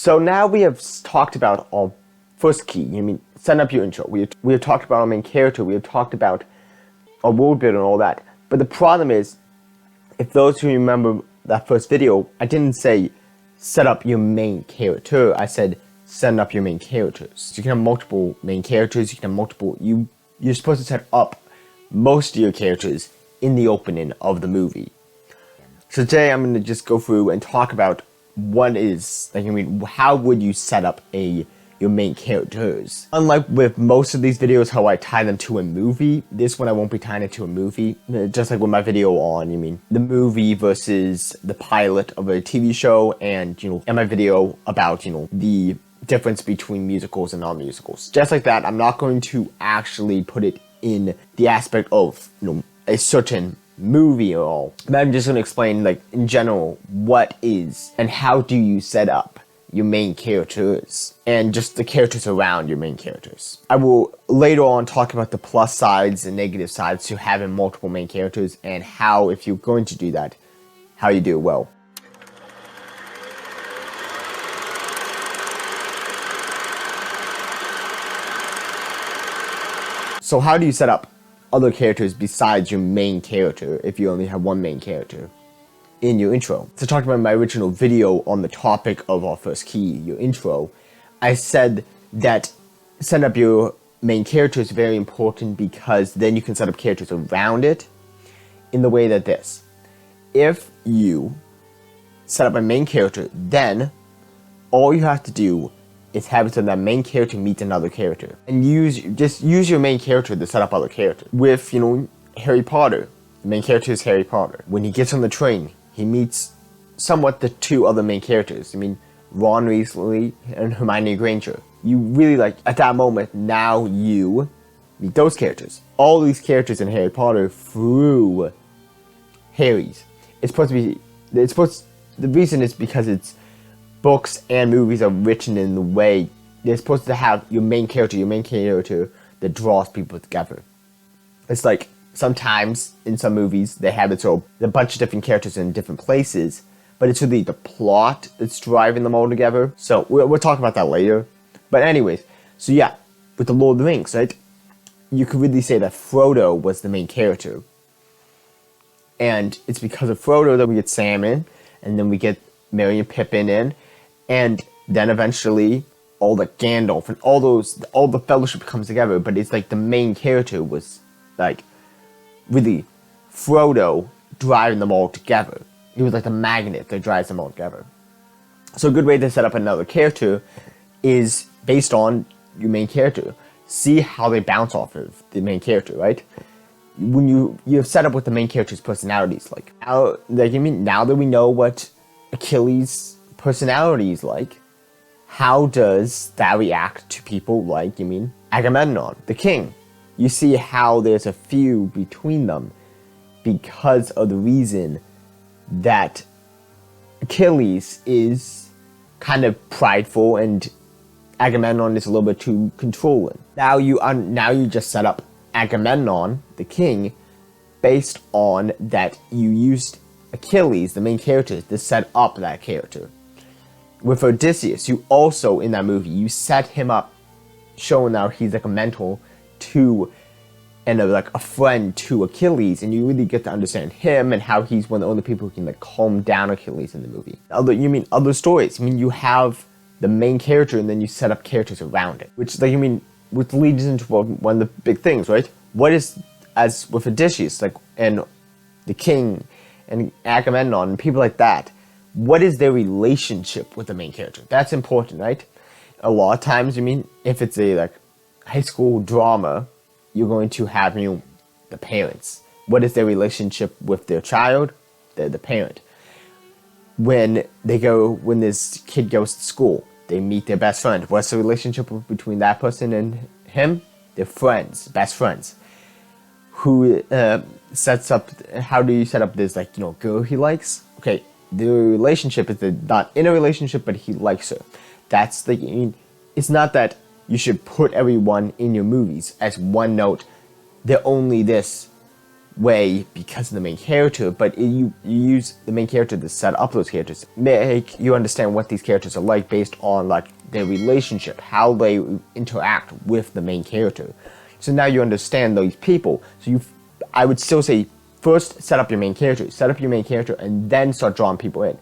So now we have talked about our first key. Set up your intro. We have talked about our main character. We have talked about our world building and all that. But the problem is, if those who remember that first video, I didn't say set up your main character. I said set up your main characters. You can have multiple main characters. You can have multiple. You're supposed to set up most of your characters in the opening of the movie. So today I'm going to just go through and talk about how would you set up your main characters. Unlike with most of these videos how I tie them to a movie, this one I won't be tying it to a movie. Just like with my video on, the movie versus the pilot of a TV show, and my video about, the difference between musicals and non-musicals. Just like that, I'm not going to actually put it in the aspect of, a certain movie at all. But I'm just going to explain, in general, what is and how do you set up your main characters and just the characters around your main characters. I will later on talk about the plus sides and negative sides to having multiple main characters, and how, if you're going to do that, how you do it well. So how do you set up other characters besides your main character if you only have one main character in your intro? So talking about my original video on the topic of our first key, your intro, I said that setting up your main character is very important, because then you can set up characters around it in the way that this. If you set up a main character, then all you have to do is have it so that main character meets another character, and just use your main character to set up other characters. With Harry Potter, the main character is Harry Potter. When he gets on the train, he meets somewhat the two other main characters. Ron Weasley and Hermione Granger. You really at that moment, now you meet those characters. All these characters in Harry Potter through Harry's. The reason is because it's books and movies are written in the way they're supposed to have your main character that draws people together. It's like sometimes in some movies they have it so a bunch of different characters in different places, but it's really the plot that's driving them all together. So we'll talk about that later. But anyways, so yeah, with the Lord of the Rings, right? You could really say that Frodo was the main character. And it's because of Frodo that we get Sam in, and then we get Merry and Pippin in, and then eventually all the Gandalf and all the Fellowship comes together. But it's the main character was really Frodo driving them all together. He was the magnet that drives them all together. So a good way to set up another character is based on your main character. See how they bounce off of the main character, right? When you have set up what the main character's personalities like. Now that we know what Achilles' personality is like, how does that react to people like, Agamemnon, the king? You see how there's a feud between them because of the reason that Achilles is kind of prideful and Agamemnon is a little bit too controlling. Now you just set up Agamemnon, the king, based on that you used Achilles, the main character, to set up that character. With Odysseus, you also, in that movie, you set him up, showing that he's a mentor to, and a friend to Achilles, and you really get to understand him and how he's one of the only people who can calm down Achilles in the movie. Other stories. You have the main character, and then you set up characters around it, which which leads into one of the big things, right? What is, as with Odysseus, and the king and Agamemnon and people like that, what is their relationship with the main character? That's important, right? A lot of times, if it's a high school drama, you're going to have the parents. What is their relationship with their child? The parent. When this kid goes to school, they meet their best friend. What's the relationship between that person and him? They're friends, best friends. Who sets up? How do you set up this girl he likes? Okay, the relationship is not in a relationship, but he likes her. That's it's not that you should put everyone in your movies as one note. They're only this way because of the main character, but you use the main character to set up those characters, make you understand what these characters are like based on like their relationship, how they interact with the main character. So now you understand those people. So I would still say first set up your main character, and then start drawing people in.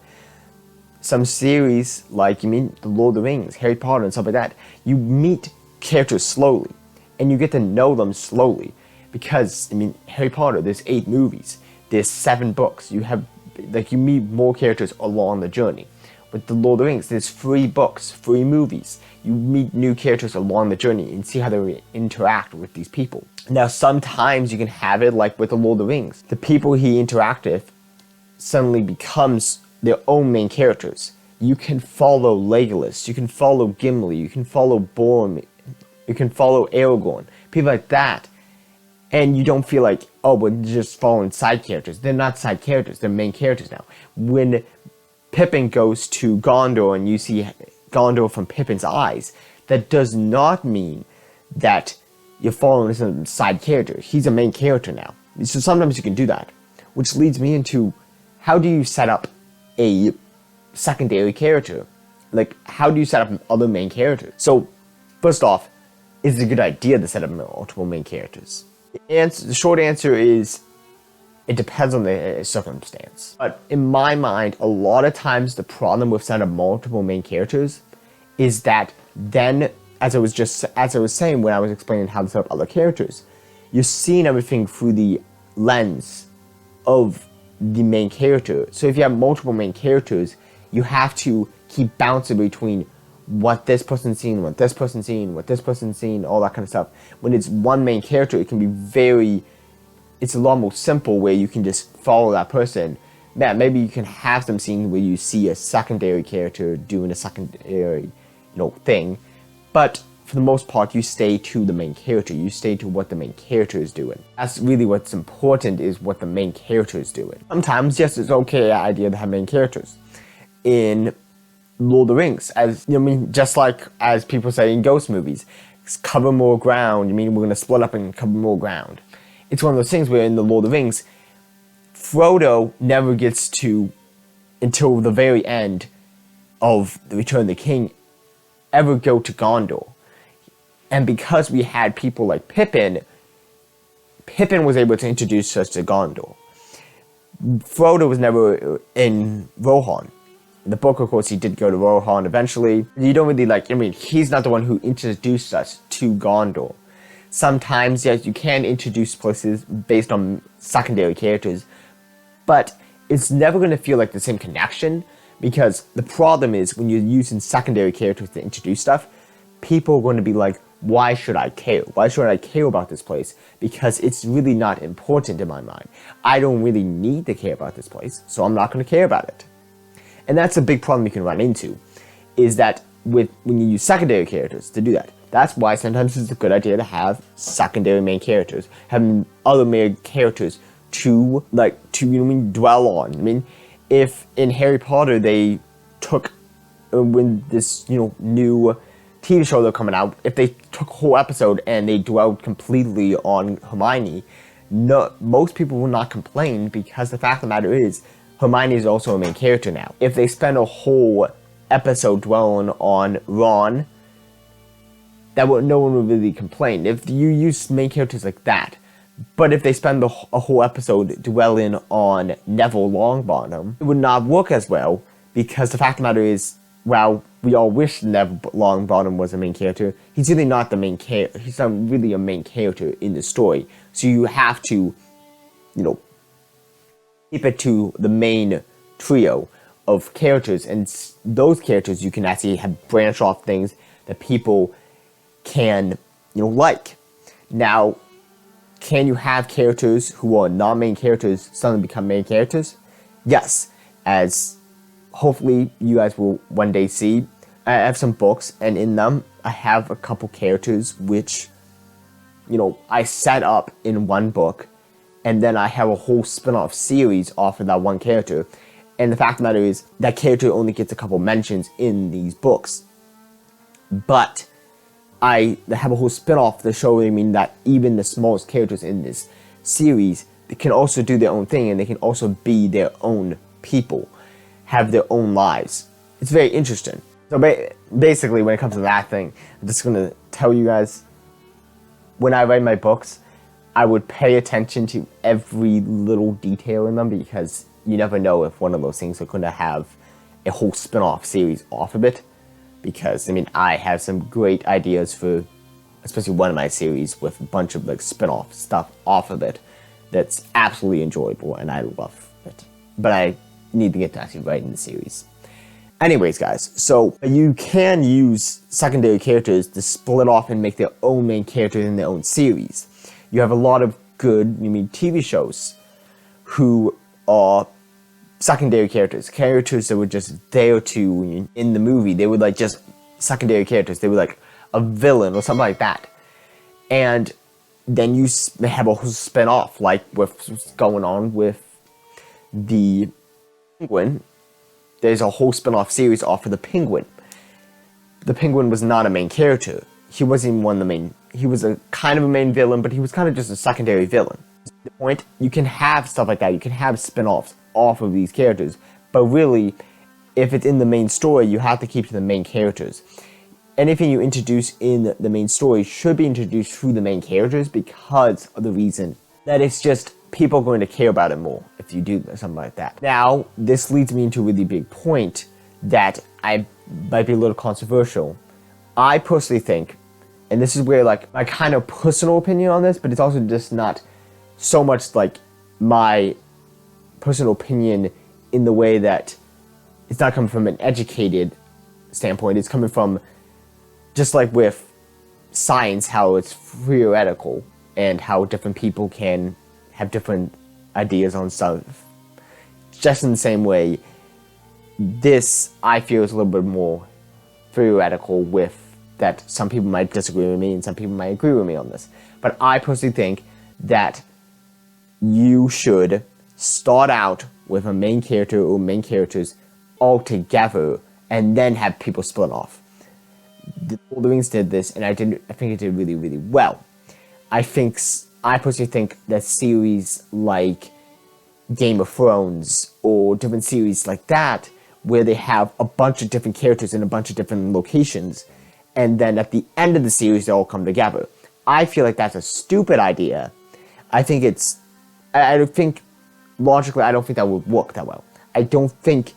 Some series like the Lord of the Rings, Harry Potter, and stuff like that, you meet characters slowly, and you get to know them slowly. Because, Harry Potter, there's 8 movies, there's 7 books, you meet more characters along the journey. With the Lord of the Rings, there's 3 books, 3 movies, you meet new characters along the journey and see how they interact with these people. Now, sometimes you can have it like with the Lord of the Rings. The people he interacts with suddenly becomes their own main characters. You can follow Legolas, you can follow Gimli, you can follow Boromir, you can follow Aragorn, people like that. And you don't feel like, oh, we're just following side characters. They're not side characters, they're main characters now. When Pippin goes to Gondor and you see Gondor from Pippin's eyes, that does not mean that you're following some side character. He's a main character now. So sometimes you can do that. Which leads me into, how do you set up a secondary character? Like, how do you set up other main characters? So, first off, is it a good idea to set up multiple main characters? The short answer is, it depends on the circumstance. But in my mind, a lot of times the problem with setting up multiple main characters is that then, as I was saying when I was explaining how to set up other characters, you're seeing everything through the lens of the main character. So if you have multiple main characters, you have to keep bouncing between what this person's seeing, what this person's seeing, what this person's seeing, all that kind of stuff. When it's one main character, it can be it's a lot more simple where you can just follow that person. Yeah, maybe you can have some scenes where you see a secondary character doing a secondary, thing. But for the most part, you stay to the main character. You stay to what the main character is doing. That's really what's important, is what the main character is doing. Sometimes, yes, it's okay idea to have main characters. In Lord of the Rings, just like as people say in ghost movies, cover more ground. We're going to split up and cover more ground. It's one of those things where in the Lord of the Rings, Frodo never gets to, until the very end of the Return of the King, ever go to Gondor. And because we had people like Pippin was able to introduce us to Gondor. Frodo was never in Rohan. In the book, of course, he did go to Rohan eventually. You don't really he's not the one who introduced us to Gondor. Sometimes, yes, you can introduce places based on secondary characters, but it's never going to feel like the same connection, because the problem is when you're using secondary characters to introduce stuff, people are going to be like, why should I care? Why should I care about this place? Because it's really not important in my mind. I don't really need to care about this place, so I'm not going to care about it. And that's a big problem you can run into, is that when you use secondary characters to do that. That's why sometimes it's a good idea to have secondary main characters, having other main characters to dwell on. If in Harry Potter they took, when this new TV show they're coming out, if they took a whole episode and they dwelled completely on Hermione, most people will not complain, because the fact of the matter is, Hermione is also a main character now. If they spend a whole episode dwelling on Ron, no one would really complain. If you use main characters like that. But if they spend a whole episode dwelling on Neville Longbottom, it would not work as well, because the fact of the matter is, while we all wish Neville Longbottom was a main character, he's really not the main character. He's not really a main character in the story. So you have to, keep it to the main trio of characters, and those characters you can actually have branch off things that people can, like. Now, can you have characters who are non-main characters suddenly become main characters? Yes, as hopefully you guys will one day see. I have some books, and in them I have a couple characters which, I set up in one book, and then I have a whole spin-off series off of that one character. And the fact of the matter is, that character only gets a couple mentions in these books. But I have a whole spin-off to show that even the smallest characters in this series can also do their own thing, and they can also be their own people, have their own lives. It's very interesting. So basically, when it comes to that thing, I'm just going to tell you guys, when I write my books, I would pay attention to every little detail in them, because you never know if one of those things are going to have a whole spin-off series off of it. Because, I mean, I have some great ideas for, especially one of my series with a bunch of like spin-off stuff off of it that's absolutely enjoyable, and I love it. But I need to get to actually writing the series. Anyways, guys, so you can use secondary characters to split off and make their own main character in their own series. You have a lot of good, TV shows who are secondary characters that were just there to, in the movie, they were like just secondary characters. They were like a villain or something like that. And then you have a whole spin-off, like what's going on with the Penguin. There's a whole spin-off series off of the Penguin. The Penguin was not a main character. He wasn't even one of the main. He was a kind of a main villain, but he was kind of just a secondary villain. The point, you can have stuff like that. You can have spin-offs off of these characters, but really, if it's in the main story, you have to keep to the main characters. Anything you introduce in the main story should be introduced through the main characters, because of the reason that it's just people are going to care about it more if you do something like that. Now, this leads me into a really big point that I might be a little controversial. I personally think, and this is where like my kind of personal opinion on this, but it's also just not so much like my personal opinion in the way that it's not coming from an educated standpoint. It's coming from, just like with science, how it's theoretical and how different people can have different ideas on stuff. Just in the same way, this I feel is a little bit more theoretical, with that some people might disagree with me and some people might agree with me on this. But I personally think that you should start out with a main character or main characters all together and then have people split off. The Lord of the Rings did this, and I think it did really, really well. I personally think that series like Game of Thrones or different series like that, where they have a bunch of different characters in a bunch of different locations, and then at the end of the series they all come together. I feel like that's a stupid idea. I think logically, I don't think that would work that well. I don't think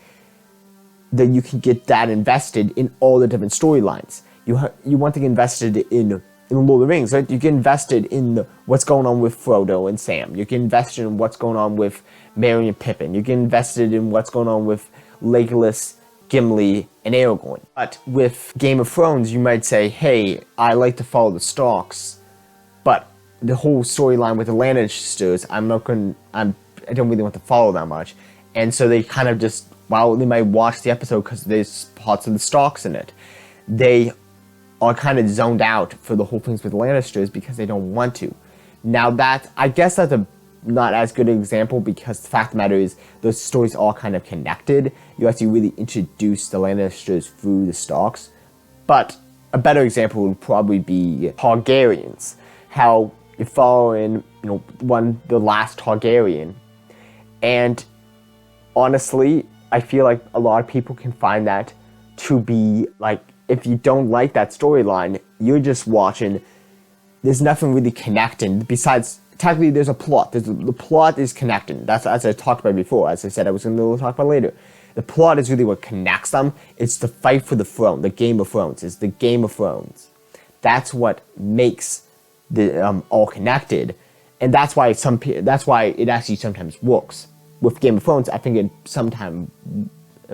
that you can get that invested in all the different storylines. You want to get invested in Lord of the Rings, right? You get invested in what's going on with Frodo and Sam. You get invested in what's going on with Merry and Pippin. You get invested in what's going on with Legolas, Gimli, and Aragorn. But with Game of Thrones, you might say, hey, I like to follow the Starks, but the whole storyline with the Lannisters, I don't really want to follow that much. And so they kind of just, while they might watch the episode because there's parts of the Starks in it, they are kind of zoned out for the whole things with the Lannisters because they don't want to. Now I guess that's a not as good an example, because the fact of the matter is those stories are kind of connected. You actually really introduce the Lannisters through the Starks. But a better example would probably be Targaryens. How you follow in, the last Targaryen. And honestly, I feel like a lot of people can find that to be like, if you don't like that storyline, you're just watching, there's nothing really connecting besides, technically there's a plot. The plot is connecting. That's as I talked about before. As I said, I was going to talk about later. The plot is really what connects them. It's the fight for the throne, the Game of Thrones. It's the Game of Thrones. That's what makes the all connected, and that's why it actually sometimes works. With Game of Thrones, I think it sometimes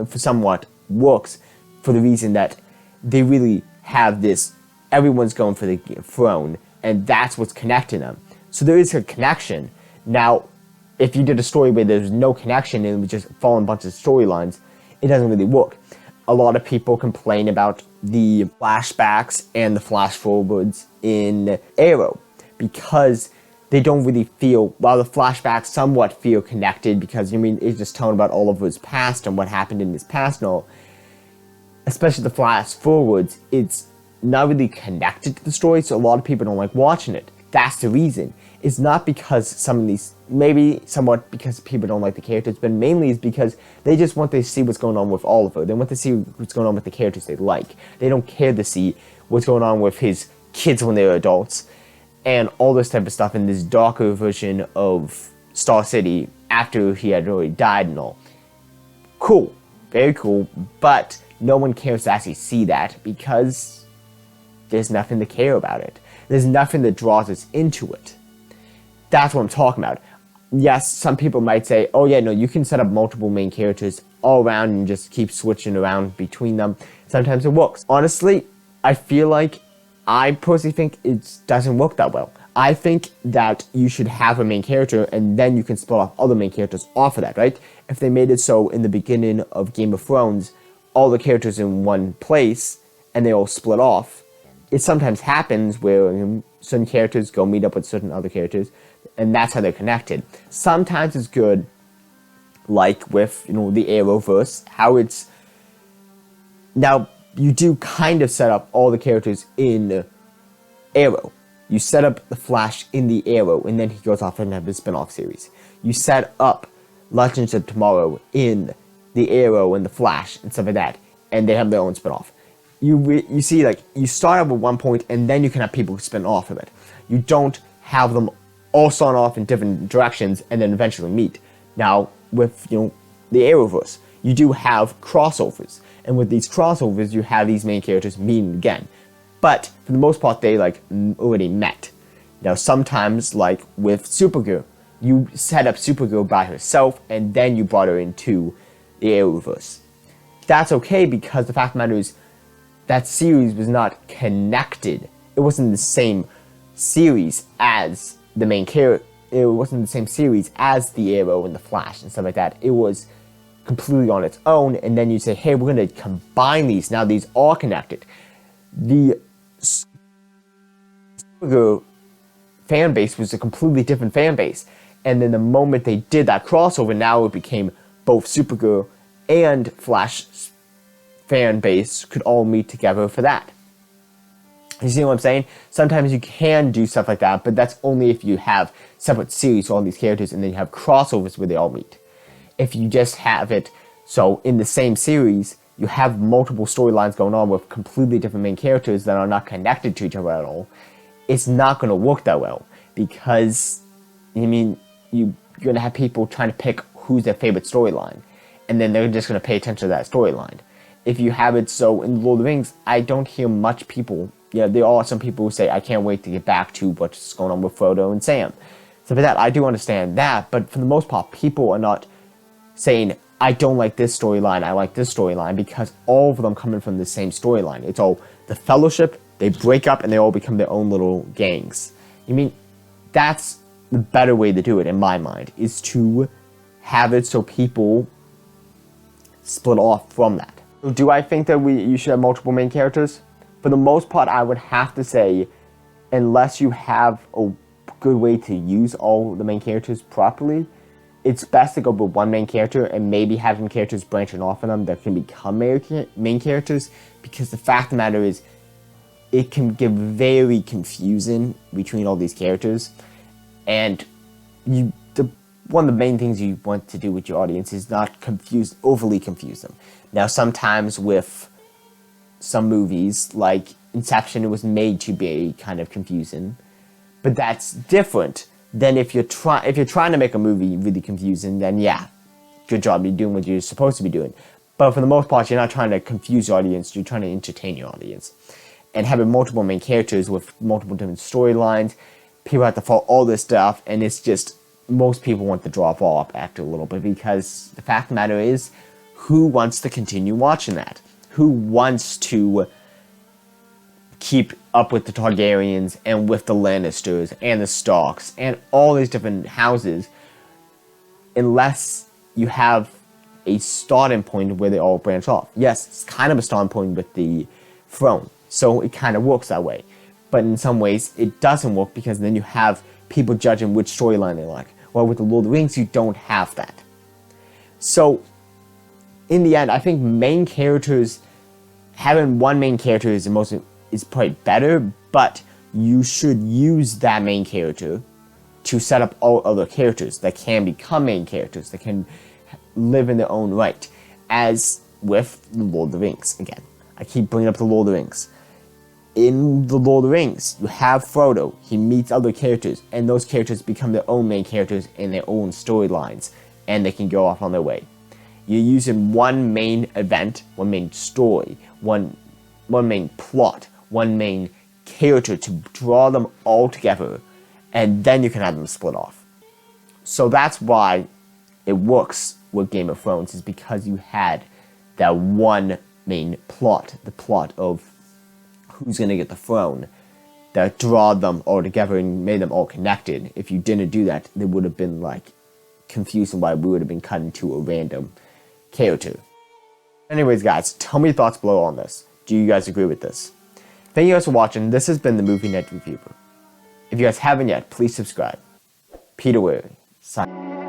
somewhat works for the reason that they really have this, everyone's going for the throne, and that's what's connecting them. So there is a connection. Now, if you did a story where there's no connection and we just follow a bunch of storylines, it doesn't really work. A lot of people complain about the flashbacks and the flash forwards in Arrow because they don't really feel, while the flashbacks somewhat feel connected because, it's just telling about all of his past and what happened in his past and all, especially the flash forwards, it's not really connected to the story, so a lot of people don't like watching it. That's the reason. is not because some of these, maybe somewhat because people don't like the characters, but mainly is because they just want to see what's going on with Oliver. They want to see what's going on with the characters they like. They don't care to see what's going on with his kids when they're adults and all this type of stuff in this darker version of Star City after he had already died and all. Cool, very cool, but no one cares to actually see that because there's nothing to care about it. There's nothing that draws us into it. That's what I'm talking about. Yes, some people might say, oh yeah, no, you can set up multiple main characters all around and just keep switching around between them. Sometimes it works. Honestly, I feel like, I personally think it doesn't work that well. I think that you should have a main character and then you can split off other main characters off of that, right? If they made it so in the beginning of Game of Thrones, all the characters in one place and they all split off, it sometimes happens where certain characters go meet up with certain other characters and that's how they're connected. Sometimes it's good, like with, the Arrowverse, how it's... Now, you do kind of set up all the characters in Arrow. You set up the Flash in the Arrow, and then he goes off and have his spin-off series. You set up Legends of Tomorrow in the Arrow and the Flash and stuff like that, and they have their own spin-off. You see, like, you start out with one point, and then you can have people spin off of it. You don't have them all start off in different directions and then eventually meet. Now, with, the Arrowverse, you do have crossovers. And with these crossovers, you have these main characters meeting again. But, for the most part, they, already met. Now, sometimes, like with Supergirl, you set up Supergirl by herself, and then you brought her into the Arrowverse. That's okay, because the fact of the matter is, that series was not connected. It wasn't the same series as the main character. It wasn't the same series as the Arrow and the Flash and stuff like that. It was completely on its own, and then you say, hey, we're going to combine these. Now these are connected. The Supergirl fan base was a completely different fan base. And then the moment they did that crossover, now it became both Supergirl and Flash fan base could all meet together for that. You see what I'm saying? Sometimes you can do stuff like that, but that's only if you have separate series for all these characters and then you have crossovers where they all meet. If you just have it so in the same series, you have multiple storylines going on with completely different main characters that are not connected to each other at all, it's not going to work that well. Because, you're going to have people trying to pick who's their favorite storyline. And then they're just going to pay attention to that storyline. If you have it so in Lord of the Rings, I don't hear much people. Yeah, there are some people who say, I can't wait to get back to what's going on with Frodo and Sam. So for that, I do understand that. But for the most part, people are not saying, I don't like this storyline, I like this storyline, because all of them coming from the same storyline. It's all the Fellowship, they break up and they all become their own little gangs. That's the better way to do it, in my mind, is to have it so people split off from that. Do I think that you should have multiple main characters? For the most part, I would have to say, unless you have a good way to use all the main characters properly, it's best to go with one main character and maybe having characters branching off of them that can become main characters, because the fact of the matter is, it can get very confusing between all these characters, and one of the main things you want to do with your audience is not overly confuse them. Now, sometimes with some movies, like Inception, it was made to be kind of confusing, but that's different than if you're trying to make a movie really confusing. Then yeah, good job, you're doing what you're supposed to be doing. But for the most part, you're not trying to confuse your audience, you're trying to entertain your audience. And having multiple main characters with multiple different storylines, people have to follow all this stuff, and it's just, most people want to drop off after a little bit, because the fact of the matter is, who wants to continue watching that? Who wants to keep up with the Targaryens and with the Lannisters and the Starks and all these different houses, unless you have a starting point where they all branch off? Yes, it's kind of a starting point with the throne, so it kind of works that way. But in some ways, it doesn't work, because then you have people judging which storyline they like. Well, with the Lord of the Rings, you don't have that. So, in the end, I think main characters, having one main character is probably better, but you should use that main character to set up all other characters that can become main characters, that can live in their own right, as with the Lord of the Rings. Again, I keep bringing up the Lord of the Rings. In the Lord of the Rings, you have Frodo, he meets other characters, and those characters become their own main characters in their own storylines, and they can go off on their way. You're using one main event, one main story, one main plot, one main character to draw them all together, and then you can have them split off. So that's why it works with Game of Thrones, is because you had that one main plot, the plot of who's going to get the throne, that draw them all together and made them all connected. If you didn't do that, they would have been like confused, and why we would have been cut into a random character. Anyways, guys, tell me your thoughts below on this. Do you guys agree with this? Thank you guys for watching. This has been the Movie Night Reviewer. If you guys haven't yet, please subscribe. Peter Weary, signing.